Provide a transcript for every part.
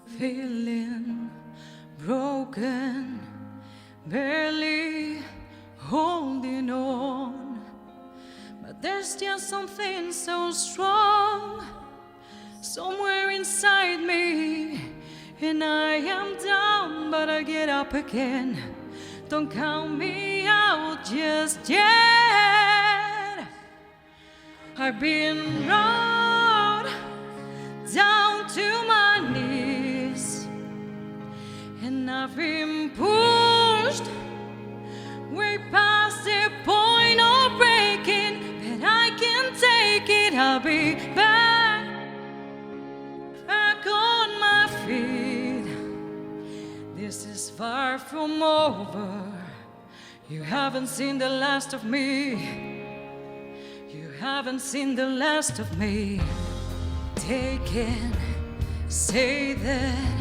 feeling broken, barely holding on. But there's still something so strong somewhere inside me, and I am down, but I get up again. Don't count me out just yet. I've been brought down to my knees, and I've been pushed way past the point of breaking, but I can take it. I'll be back on my feet. This is far from over. You haven't seen the last of me. You haven't seen the last of me. They can say that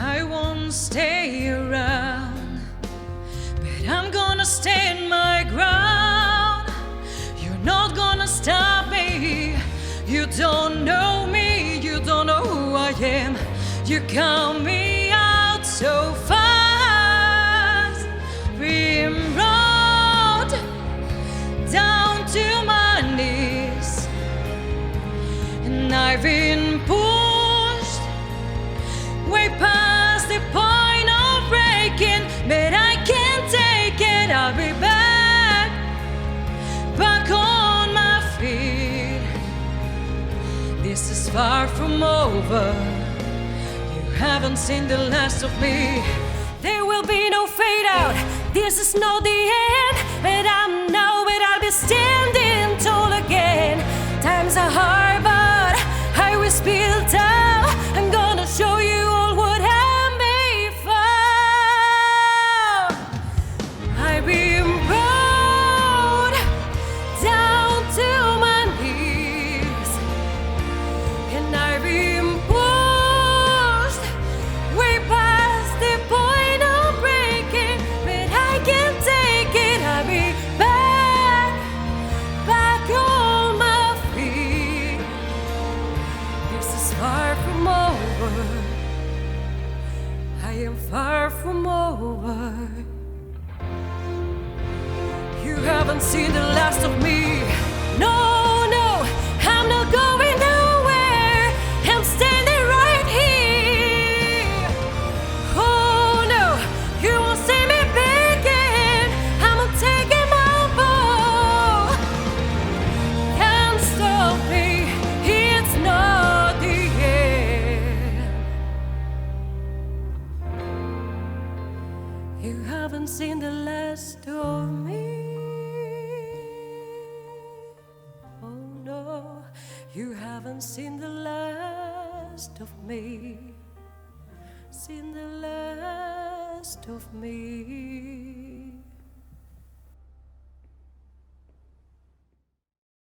I won't stay around, but I'm gonna stand my ground. You're not gonna stop me. You don't know me, you don't know who I am. You count me out so fast. Being brought down to my knees, and I've been pushed way past the point of breaking, but I can't take it. I'll be back on my feet. This is far from over. You haven't seen the last of me. There will be no fade out. This is not the end, but I'll be standing tall again. Times are hard, but I will spill down. I'm gonna show you all what I'm made for. I've been brought down to my knees, and I've been pushed way past the point of breaking, but I can't take it. I'll be back on my feet. This is far from over. I am far from over. You haven't seen the last of me. No, I'm not going nowhere. I'm standing right here. Oh no, you won't see me begging. I'm taking my ball. Can't stop me. It's not the end. You haven't seen the last of me. Oh no, you haven't seen the last of me. Seen the last of me.